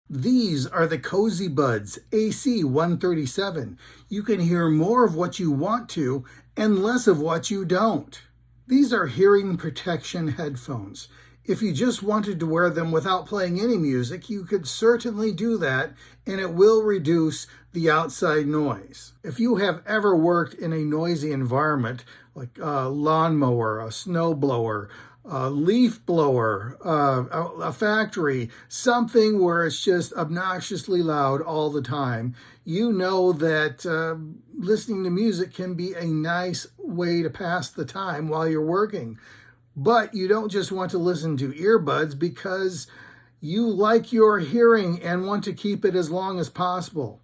These are the Qozybuds AC137. You can hear more of what you want to and less of what you don't. These are hearing protection headphones. If you just wanted to wear them without playing any music, you could certainly do that, and it will reduce the outside noise. If you have ever worked in a noisy environment, like a lawnmower, a snowblower, a leaf blower, a factory, something where it's just obnoxiously loud all the time, you know that listening to music can be a nice way to pass the time while you're working. But you don't just want to listen to earbuds because you like your hearing and want to keep it as long as possible.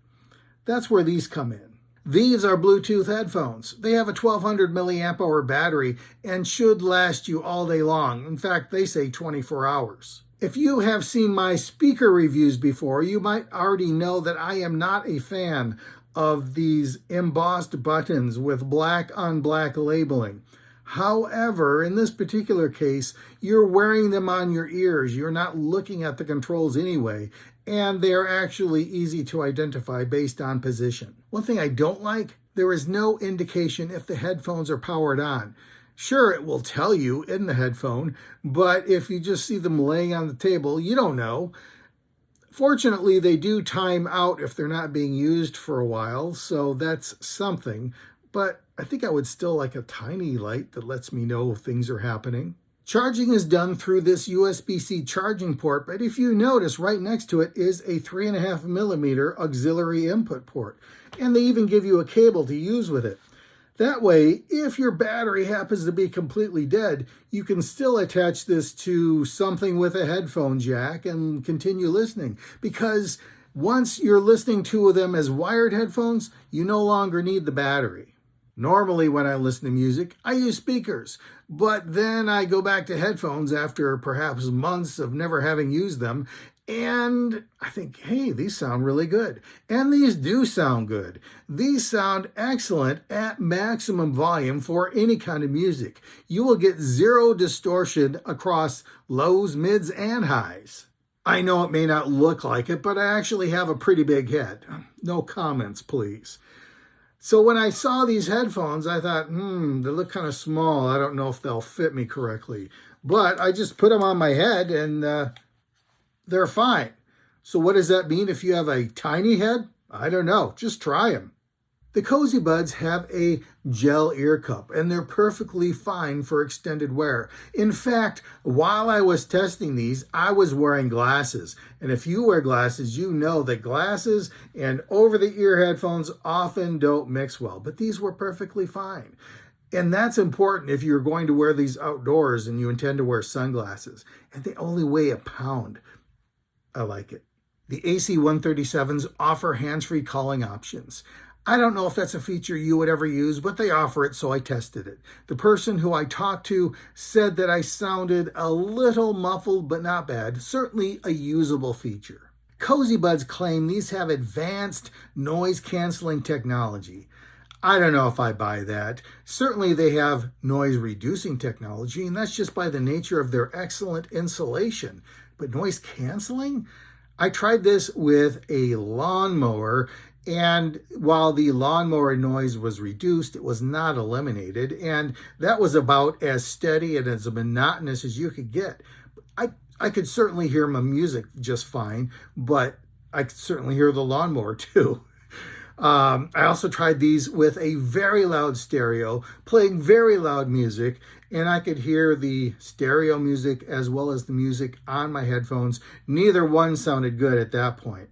That's where these come in. These are Bluetooth headphones. They have a 1200 milliamp hour battery and should last you all day long. In fact, they say 24 hours. If you have seen my speaker reviews before, you might already know that I am not a fan of these embossed buttons with black on black labeling. However, in this particular case, you're wearing them on your ears. You're not looking at the controls anyway, and they're actually easy to identify based on position. One thing I don't like, there is no indication if the headphones are powered on. Sure, it will tell you in the headphone, but if you just see them laying on the table, you don't know. Fortunately, they do time out if they're not being used for a while, so that's something. But I think I would still like a tiny light that lets me know things are happening. Charging is done through this USB-C charging port, but if you notice, right next to it is a 3.5 millimeter auxiliary input port. And they even give you a cable to use with it. That way, if your battery happens to be completely dead, you can still attach this to something with a headphone jack and continue listening. Because once you're listening to them as wired headphones, you no longer need the battery. Normally, when I listen to music, I use speakers, but then I go back to headphones after perhaps months of never having used them, and I think, hey, these sound really good. And these do sound good. These sound excellent at maximum volume for any kind of music. You will get zero distortion across lows, mids, and highs. I know it may not look like it, but I actually have a pretty big head. No comments, please. So when I saw these headphones, I thought, they look kind of small. I don't know if they'll fit me correctly. But I just put them on my head and they're fine. So what does that mean if you have a tiny head? I don't know. Just try them. The Qozybuds have a gel ear cup, and they're perfectly fine for extended wear. In fact, while I was testing these, I was wearing glasses. And if you wear glasses, you know that glasses and over-the-ear headphones often don't mix well. But these were perfectly fine. And that's important if you're going to wear these outdoors and you intend to wear sunglasses. And they only weigh a pound. I like it. The AC137s offer hands-free calling options. I don't know if that's a feature you would ever use, but they offer it, so I tested it. The person who I talked to said that I sounded a little muffled, but not bad. Certainly a usable feature. Qozybuds claim these have advanced noise-canceling technology. I don't know if I buy that. Certainly they have noise-reducing technology, and that's just by the nature of their excellent insulation. But noise-canceling? I tried this with a lawnmower, and while the lawnmower noise was reduced, it was not eliminated, and that was about as steady and as monotonous as you could get. I could certainly hear my music just fine, but I could certainly hear the lawnmower too. I also tried these with a very loud stereo, playing very loud music, and I could hear the stereo music as well as the music on my headphones. Neither one sounded good at that point.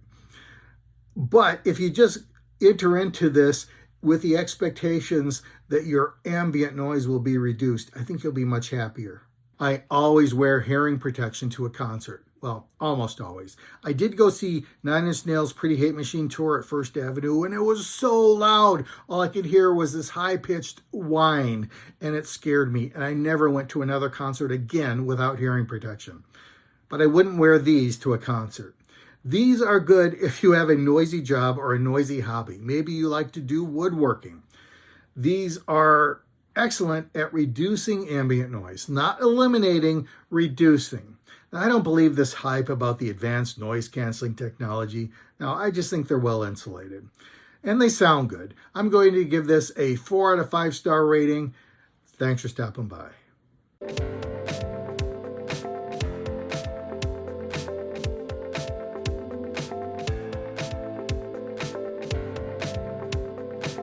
But if you just enter into this with the expectations that your ambient noise will be reduced, I think you'll be much happier. I always wear hearing protection to a concert. Well, almost always. I did go see Nine Inch Nails' Pretty Hate Machine tour at First Avenue, and it was so loud. All I could hear was this high-pitched whine, and it scared me. And I never went to another concert again without hearing protection. But I wouldn't wear these to a concert. These are good if you have a noisy job or a noisy hobby. Maybe you like to do woodworking. These are excellent at reducing ambient noise, not eliminating, reducing. Now, I don't believe this hype about the advanced noise canceling technology. Now, I just think they're well insulated. And they sound good. I'm going to give this a 4 out of 5 star rating. Thanks for stopping by.